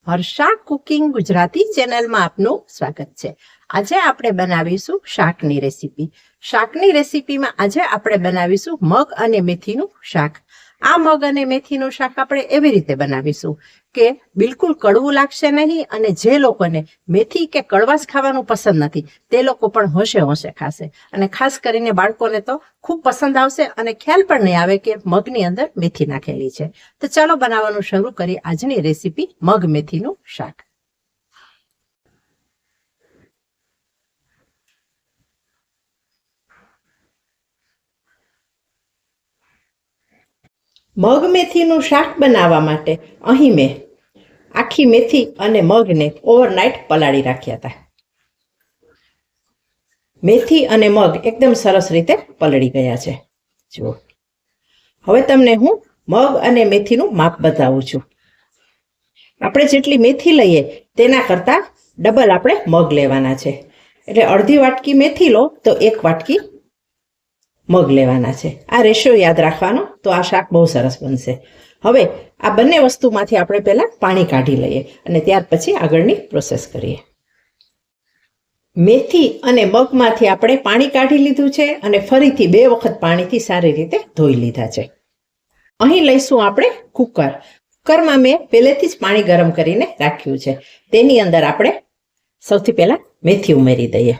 Harsha cooking Gujarati ચેનલમાં આપનું સ્વાગત છે। આજે આપણે બનાવીશું શાકની રેસીપી। શાકની રેસીપીમાં આજે આપણે બનાવીશું મગ અને મેથીનું શાક। આ મગ અને મેથીનું શાક આપણે એવી રીતે બનાવીશું કે બિલકુલ કડવું લાગશે નહીં, અને જે લોકોને મેથી કે કડવાશ ખાવાનું પસંદ નથી તે લોકો પણ હોશે હોશે ખાશે, અને ખાસ કરીને બાળકોને તો ખૂબ પસંદ આવશે અને ખ્યાલ પણ નહીં આવે કે મગની અંદર મેથી નાખેલી છે। તો ચાલો બનાવવાનું શરૂ કરીએ આજની રેસીપી મગ મેથીનું શાક। મગ મેથીનું શાક બનાવવા માટે અહીં મેં આખી મેથી અને મગને ઓવરનાઇટ પલાળી રાખ્યા હતા। મેથી અને મગ એકદમ સરસ રીતે પલળી ગયા છે। જુઓ, હવે તમને હું મગ અને મેથીનું માપ બતાવું છું। આપણે જેટલી મેથી લઈએ તેના કરતાં ડબલ આપણે મગ લેવાના છે। એટલે અડધી વાટકી મેથી લો તો 1 વાટકી મગ લેવાના છે। આ રેશિયો યાદ રાખવાનો, તો આ શાક બહુ સરસ બનશે। હવે આ બંને વસ્તુમાંથી આપણે પહેલાં પાણી કાઢી લઈએ અને ત્યાર પછી આગળની પ્રોસેસ કરીએ। મેથી અને મગમાંથી આપણે પાણી કાઢી લીધું છે અને ફરીથી 2 વખત પાણીથી સારી રીતે ધોઈ લીધા છે। અહીં લઈશું આપણે કુકર। કુકરમાં મેં પહેલેથી જ પાણી ગરમ કરીને રાખ્યું છે। તેની અંદર આપણે સૌથી પહેલાં મેથી ઉમેરી દઈએ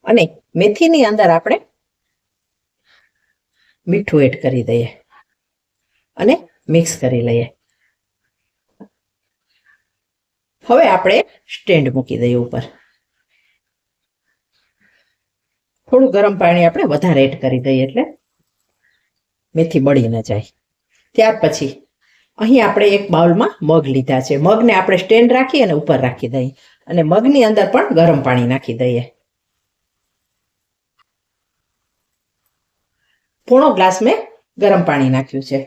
અને મેથીની અંદર આપણે મીઠું એડ કરી દઈએ અને મિક્સ કરી લઈએ। હવે આપણે સ્ટેન્ડ મૂકી દઈએ ઉપર। થોડું ગરમ પાણી આપણે વધારે એડ કરી દઈએ એટલે મેથી બળી ન જાય। ત્યાર પછી અહીં આપણે એક બાઉલમાં મગ લીધા છે। મગને આપણે સ્ટેન્ડ રાખી અને ઉપર રાખી દઈએ અને મગની અંદર પણ ગરમ પાણી નાખી દઈએ। પોણો ગ્લાસ મેં ગરમ પાણી નાખ્યું છે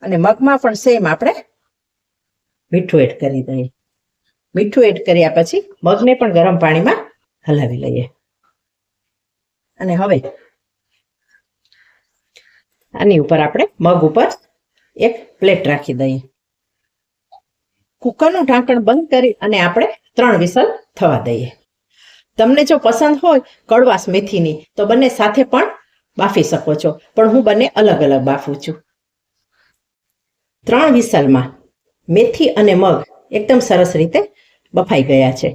અને મગમાં પણ સેમ આપણે મીઠું એડ કરી દઈએ। મીઠું એડ કર્યા પછી મગને પણ ગરમ પાણીમાં હલાવી લઈએ અને હવે આની ઉપર આપણે મગ ઉપર એક પ્લેટ રાખી દઈએ। કુકરનું ઢાંકણ બંધ કરી અને આપણે 3 વિસલ થવા દઈએ। તમને જો પસંદ હોય કડવાશ મેથીની તો બંને સાથે પણ બાફી શકો છો, પણ હું બંને અલગ અલગ બાફું છું। 3 વિસલમાં મેથી અને મગ એકદમ સરસ રીતે બફાઈ ગયા છે।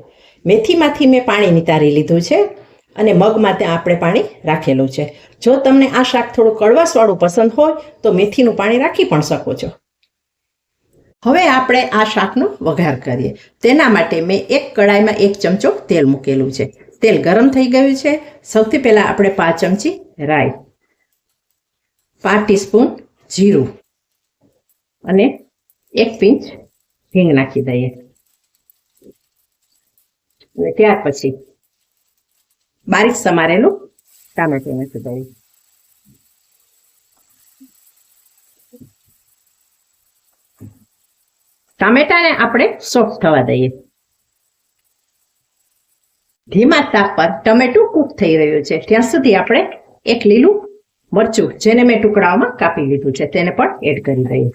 મેથીમાંથી મેં પાણી નિતારી લીધું છે અને મગમાં ત્યાં આપણે પાણી રાખેલું છે। જો તમને આ શાક થોડું કડવાશવાળું પસંદ હોય તો મેથીનું પાણી રાખી પણ શકો છો। હવે આપણે આ શાકનો વઘાર કરીએ। તેના માટે મેં એક કડાઈમાં 1 ચમચો તેલ મૂકેલું છે। તેલ ગરમ થઈ ગયું છે। સૌથી પહેલાં આપણે 5 ચમચી રાઈ, 5 ટીસ્પૂન જીરું અને 1 પિંચ હિંગ નાખી દઈએ અને ત્યાર પછી બારીક સમારેલું ટામેટું નાખી દઈએ। ટામેટાને આપણે સોફ્ટ થવા દઈએ। ધીમા તાપ પર ટમેટું કૂક થઈ રહ્યું છે ત્યાં સુધી આપણે 1 લીલું મરચું, જેને મેં ટુકડાઓમાં કાપી લીધું છે, તેને પણ એડ કરી દઈએ।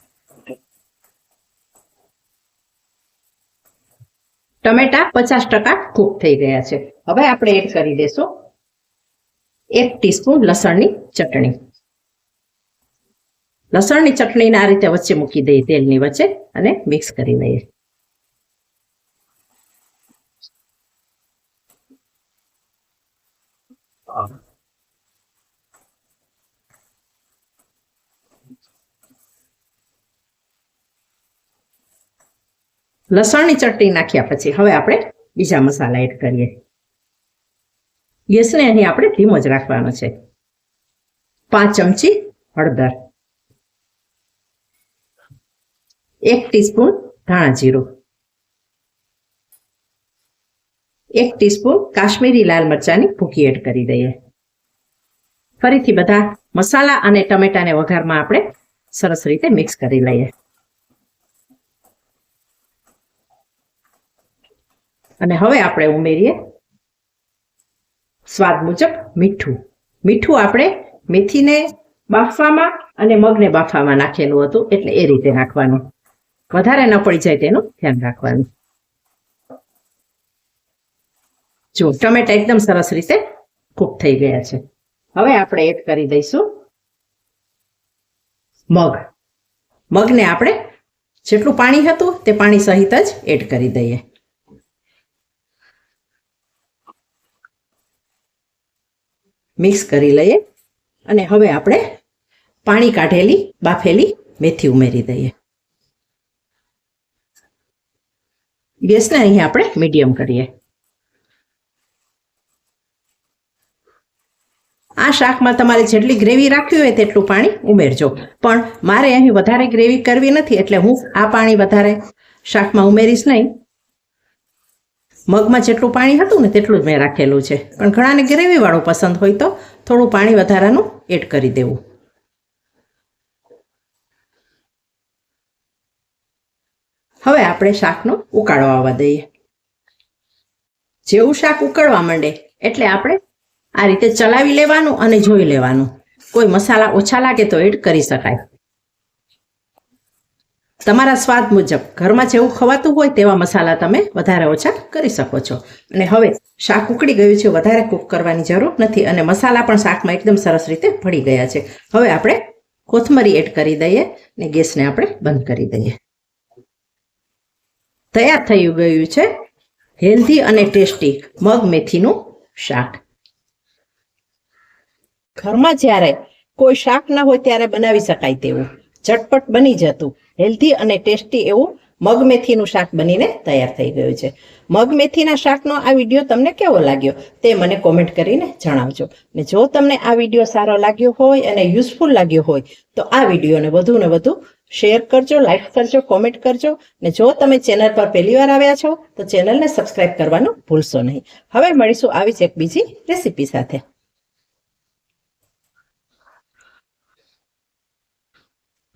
ટમેટા 50% કૂક થઈ ગયા છે। હવે આપણે એડ કરી દેશું 1 ટીસ્પૂન લસણની ચટણી। લસણની ચટણીને આ રીતે વચ્ચે મૂકી દઈએ તેલની વચ્ચે અને મિક્સ કરી લઈએ। લસણની ચટણી નાખ્યા પછી હવે આપણે બીજા મસાલા એડ કરીએ। ગેસને અહીં આપણે ધીમો જ રાખવાનો છે। 5 ચમચી હળદર, 1 ટીસ્પૂન ધાણા જીરું, 1 ટીસ્પૂન કાશ્મીરી લાલ મરચાંની ભૂકી એડ કરી દઈએ। ફરીથી બધા મસાલા અને ટમેટાને વઘારમાં આપણે સરસ રીતે મિક્સ કરી લઈએ અને હવે આપણે ઉમેરીએ સ્વાદ મુજબ મીઠું। મીઠું આપણે મેથીને બાફવામાં અને મગને બાફવામાં નાખેલું હતું એટલે એ રીતે નાખવાનું। વધારે ન પડી જાય તેનું ધ્યાન રાખવાનું. જો ટમેટા એકદમ સરસ રીતે કૂક થઈ ગયા છે. હવે આપણે એડ કરી દઈશું મગને આપણે જેટલું પાણી હતું તે પાણી સહિત જ એડ કરી દઈએ. મિક્સ કરી લઈએ અને હવે આપણે પાણી કાઢેલી બાફેલી મેથી ઉમેરી દઈએ. ગેસને અહીંયા આપણે મીડિયમ કરીએ. આ શાકમાં તમારે જેટલી ગ્રેવી રાખવી હોય તેટલું પાણી ઉમેરજો, પણ મારે અહીં વધારે ગ્રેવી કરવી નથી એટલે હું આ પાણી વધારે શાકમાં ઉમેરીશ નહીં. મગમાં જેટલું પાણી હતું ને તેટલું જ મેં રાખેલું છે, પણ ઘણાને ગ્રેવીવાળું પસંદ હોય તો થોડું પાણી વધારાનું એડ કરી દેવું. હવે આપણે શાકનો ઉકાળો આવવા દઈએ. જેવું શાક ઉકળવા માંડે એટલે આપણે આ રીતે ચલાવી લેવાનું અને જોઈ લેવાનું. કોઈ મસાલા ઓછા લાગે તો એડ કરી શકાય. તમારા સ્વાદ મુજબ ઘરમાં જેવું ખવાતું હોય તેવા મસાલા તમે વધારે ઓછા કરી શકો છો. અને હવે શાક ઉકળી ગયું છે, વધારે કૂક કરવાની જરૂર નથી અને મસાલા પણ શાકમાં એકદમ સરસ રીતે ભળી ગયા છે. હવે આપણે કોથમરી એડ કરી દઈએ અને ગેસને આપણે બંધ કરી દઈએ. તૈયાર થઈ ગયું છે હેલ્ધી અને ટેસ્ટી મગ મેથીનું શાક. ઘરમાં જ્યારે કોઈ શાક ના હોય ત્યારે બનાવી શકાય તેવું ઝટપટ બની જતું હેલ્ધી અને ટેસ્ટી એવું મગ મેથીનું શાક બનીને તૈયાર થઈ ગયું છે. મગ મેથીના શાકનો આ વિડીયો તમને કેવો લાગ્યો તે મને કોમેન્ટ કરીને જણાવજો. ને જો તમને આ વિડીયો સારો લાગ્યો હોય અને યુઝફુલ લાગ્યો હોય તો આ વિડીયોને વધુ ને વધુ શેર કરજો, લાઈક કરજો, કોમેન્ટ કરજો. ને જો તમે ચેનલ પર પહેલી વાર આવ્યા છો તો ચેનલને સબસ્ક્રાઇબ કરવાનું ભૂલશો નહીં. હવે મળીશું આવી જ એક બીજી રેસીપી સાથે.